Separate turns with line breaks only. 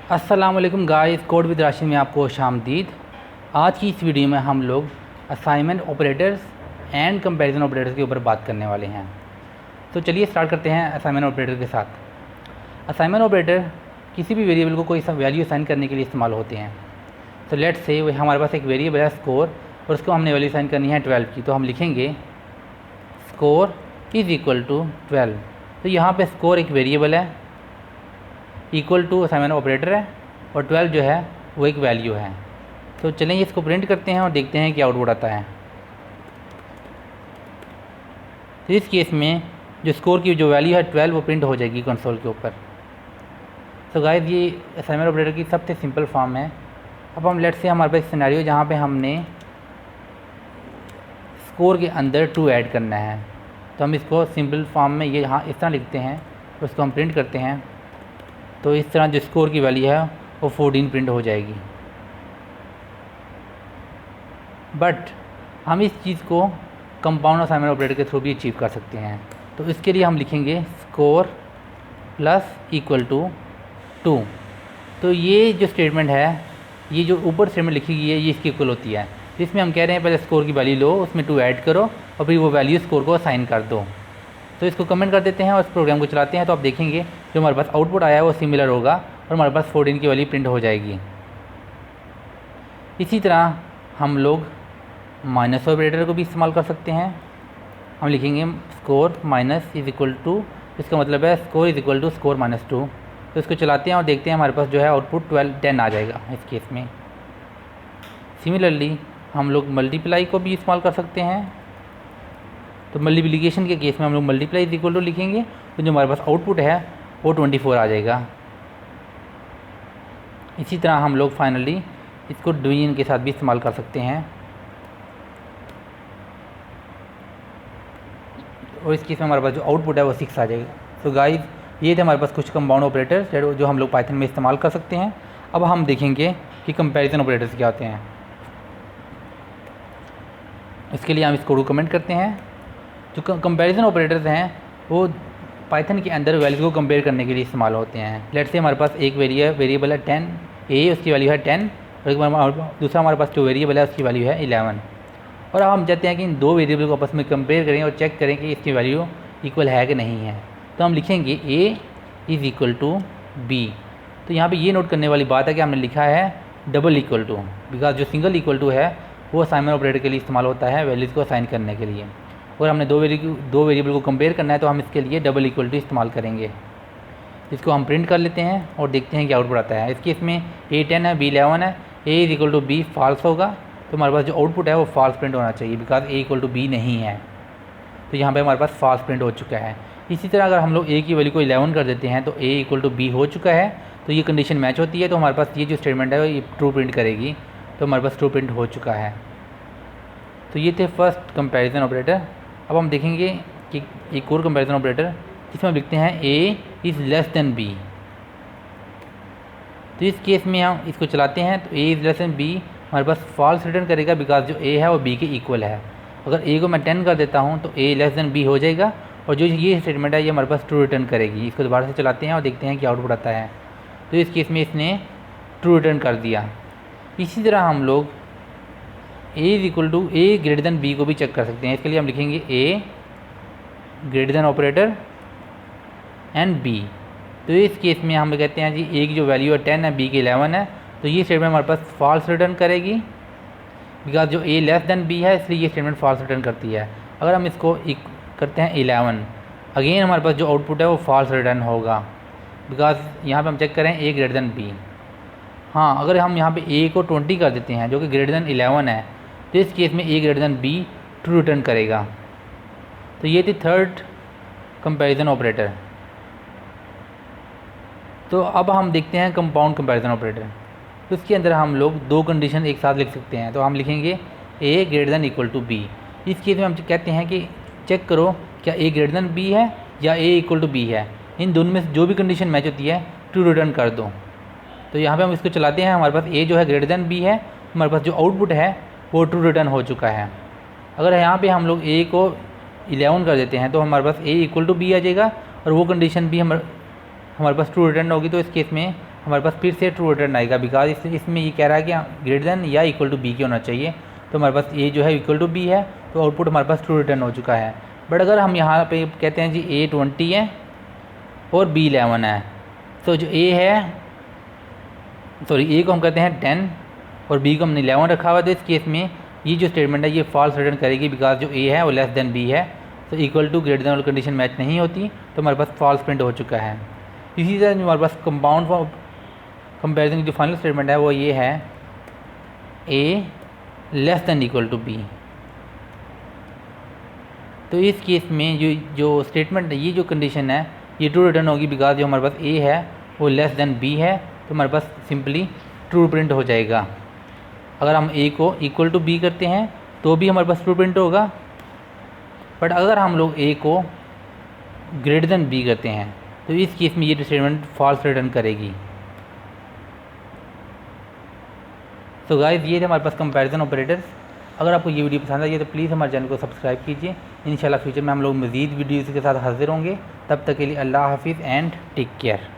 अस्सलामुअलैकुम guys, code with Rashid में आपको खुशामदीद। आज की इस वीडियो में हम लोग assignment operators and comparison operators के ऊपर बात करने वाले हैं। तो चलिए स्टार्ट करते हैं असाइनमेंट ऑपरेटर के साथ। असाइनमेंट ऑपरेटर किसी भी वेरिएबल को कोई वैल्यू असाइन करने के लिए इस्तेमाल होते हैं। तो लेट्स से हमारे पास एक वेरिएबल है स्कोर, और उसको हमने वैल्यू असाइन करनी है 12 की। तो हम लिखेंगे स्कोर इज़ इक्वल टू 12। तो यहाँ पे स्कोर एक वेरिएबल है, इक्वल टू असाइनमेंट ऑपरेटर है, और 12 जो है वो एक वैल्यू है। तो चलें इसको प्रिंट करते हैं और देखते हैं क्या आउटपुट आता है। तो इस केस में जो स्कोर की जो वैल्यू है 12 वो प्रिंट हो जाएगी कंसोल के ऊपर। तो गाइस ये असाइनमेंट ऑपरेटर की सबसे सिंपल फॉर्म है। अब हम लेट्स से हमारे पास सिनेरियो जहाँ पे हमने स्कोर के अंदर 2 ऐड करना है, तो हम इसको सिंपल फॉर्म में ये यहाँ इस तरह लिखते हैं, उसको हम प्रिंट करते हैं। तो इस तरह जो स्कोर की वैल्यू है वो 14 प्रिंट हो जाएगी। बट हम इस चीज़ को कंपाउंड असाइनमेंट ऑपरेटर के थ्रू भी अचीव कर सकते हैं। तो इसके लिए हम लिखेंगे स्कोर प्लस इक्वल टू 2। तो ये जो स्टेटमेंट है, ये जो ऊपर स्टेटमेंट लिखी गई है, ये इसकी इक्वल होती है। जिसमें हम कह रहे हैं पहले स्कोर की वैल्यू लो, उसमें 2 ऐड करो और फिर वो वैल्यू स्कोर को असाइन कर दो। तो इसको कमेंट कर देते हैं और इस प्रोग्राम को चलाते हैं। तो आप देखेंगे जो हमारे पास आउटपुट आया है वो सिमिलर होगा और हमारे पास 14 की वैल्यू प्रिंट हो जाएगी। इसी तरह हम लोग माइनस ऑपरेटर को भी इस्तेमाल कर सकते हैं। हम लिखेंगे score minus is equal to, इसका मतलब है score is equal to score minus 2। तो इसको चलाते हैं और देखते हैं हमारे पास जो है आउटपुट 10 आ जाएगा इस केस में। सिमिलरली हम लोग मल्टीप्लाई को भी इस्तेमाल कर सकते हैं। तो मल्टीप्लिकेशन के केस में हम लोग मल्टीप्लाई इज इक्वल टू लिखेंगे, तो जो हमारे पास आउटपुट है वो 24 आ जाएगा। इसी तरह हम लोग फाइनली इसको डिवीजन के साथ भी इस्तेमाल कर सकते हैं, और इस केस में हमारे पास जो आउटपुट है वो 6 आ जाएगा। तो गाइस ये थे हमारे पास कुछ कंपाउंड ऑपरेटर्स जो हम लोग पाइथन में इस्तेमाल कर सकते हैं। अब हम देखेंगे कि कंपैरिजन ऑपरेटर्स क्या होते हैं। इसके लिए हम इसको को कमेंट करते हैं। जो कंपैरिजन ऑपरेटर्स हैं वो पाइथन के अंदर वैल्यूज़ को कंपेयर करने के लिए इस्तेमाल होते हैं। लेट्स से हमारे पास एक वेरिएबल है 10 ए, उसकी वैल्यू है 10, और दूसरा हमारे पास जो वेरिएबल है उसकी वैल्यू है 11। और अब हम चाहते हैं कि इन दो वेरिएबल को आपस में कंपेयर करें और चेक करें कि इसकी वैल्यू इक्वल है कि नहीं है। तो हम लिखेंगे A is equal to B. तो यहाँ पर ये नोट करने वाली बात है कि हमने लिखा है डबल इक्वल टू, बिकॉज जो सिंगल इक्वल टू है वो असाइनमेंट ऑपरेटर के लिए इस्तेमाल होता है वैल्यूज़ को असाइन करने के लिए, और हमने दो वेरिएबल को कंपेयर करना है तो हम इसके लिए डबल इक्वल टू इस्तेमाल करेंगे। इसको हम प्रिंट कर लेते हैं और देखते हैं क्या आउटपुट आता है। इसके इसमें ए 10 है, बी 11 है, A is equal to B false होगा। तो हमारे पास जो आउटपुट है वो फॉल्स प्रिंट होना चाहिए, because A equal to B नहीं है। तो यहाँ पे हमारे पास फॉल्स प्रिंट हो चुका है। इसी तरह अगर हम लोग ए की वैल्यू को 11 कर देते हैं तो ए इक्वल टू बी हो चुका है। तो ये कंडीशन मैच होती है, तो हमारे पास ये जो स्टेटमेंट है ये ट्रू प्रिंट करेगी। तो हमारे पास ट्रू प्रिंट हो चुका है। तो ये थे फर्स्ट कंपैरिजन ऑपरेटर। अब हम देखेंगे कि एक और कंपैरिजन ऑपरेटर जिसमें हम लिखते हैं A is less than B. तो इस केस में हम इसको चलाते हैं तो A is less than B हमारे पास फॉल्स रिटर्न करेगा, बिकॉज जो ए है वो बी के इक्वल है। अगर ए को मैं 10 कर देता हूँ तो ए लेस देन बी हो जाएगा, और जो ये स्टेटमेंट है ये हमारे पास ट्रू रिटर्न करेगी। इसको दोबारा से चलाते हैं और देखते हैं कि आउटपुट आता है। तो इस केस में इसने ट्रू रिटर्न कर दिया। इसी तरह हम लोग A is equal to A greater than B को भी चेक कर सकते हैं। इसके लिए हम लिखेंगे A greater than operator and B. तो इस केस में हम कहते हैं जी ए की जो वैल्यू है 10 है, बी की 11 है, तो ये स्टेटमेंट हमारे पास फॉल्स रिटर्न करेगी, बिकॉज जो ए लेस देन बी है इसलिए ये स्टेटमेंट फॉल्स रिटर्न करती है। अगर हम इसको करते हैं 11, अगेन हमारे पास जो आउटपुट है वो फॉल्स रिटर्न होगा, बिकॉज यहाँ पे हम चेक करें ए ग्रेटर देन बी। हाँ, अगर हम यहाँ पे ए को 20 कर देते हैं जो कि ग्रेटर देन 11 है, तो इस केस में A greater than B true return करेगा। तो ये थी थर्ड कंपैरिजन ऑपरेटर। तो अब हम देखते हैं कंपाउंड कंपैरिजन ऑपरेटर। तो इसके अंदर हम लोग दो कंडीशन एक साथ लिख सकते हैं। तो हम लिखेंगे A greater than equal to B. इस केस में हम कहते हैं कि चेक करो क्या ए ग्रेटर देन बी है या ए इक्वल टू बी है। इन दोनों में से जो भी कंडीशन मैच होती है ट्रू रिटर्न कर दो। तो यहाँ पे हम इसको चलाते हैं, हमारे पास ए जो है ग्रेटर देन बी है, हमारे पास जो आउटपुट है वो ट्रू रिटर्न हो चुका है। अगर यहाँ पे हम लोग ए को 11 कर देते हैं तो हमारे पास ए इक्वल टू बी आ जाएगा, और वो कंडीशन भी हमारे पास ट्रू रिटर्न होगी। तो इस केस में हमारे पास फिर से ट्रू रिटर्न आएगा, बिकॉज इसमें ये कह रहा है कि ग्रेटर देन या इक्वल टू बी के होना चाहिए। तो हमारे पास ए जो है इक्वल टू बी है, तो आउटपुट हमारे पास ट्रू रिटर्न हो चुका है। बट अगर हम यहाँ पे कहते हैं जी ए 20 है और बी 11 है, तो जो ए है, सॉरी ए को हम कहते हैं 10 और बी को हमने 11 रखा हुआ है, तो इस केस में ये जो स्टेटमेंट है ये फॉल्स रिटर्न करेगी, बिकॉज जो ए है वो लेस देन बी है। तो इक्वल टू ग्रेटर देन वाली कंडीशन मैच नहीं होती, तो हमारे पास फॉल्स प्रिंट हो चुका है। इसी तरह जो हमारे पास कंपाउंड कंपेरिजन की जो फाइनल स्टेटमेंट है वो ये है A less than equal to B. तो इस केस में जो स्टेटमेंट है, ये जो कंडीशन है ये ट्रू रिटर्न होगी, बिकॉज जो हमारे पास ए है वो लेस देन बी है, तो हमारे पास सिंपली ट्रू प्रिंट हो जाएगा। अगर हम ए को इक्वल टू बी करते हैं तो भी हमारे पास ट्रू प्रिंट होगा, बट अगर हम लोग ए को ग्रेटर देन बी करते हैं तो इस केस में ये स्टेटमेंट फॉल्स रिटर्न करेगी। तो गाइस ये थे हमारे पास कंपैरिजन ऑपरेटर्स। अगर आपको ये वीडियो पसंद आई है तो प्लीज़ हमारे चैनल को सब्सक्राइब कीजिए। इंशाल्लाह फ्यूचर में हम लोग मज़ीद वीडियोज़ के साथ हाजिर होंगे। तब तक के लिए अल्लाह हाफिज़ एंड टेक केयर।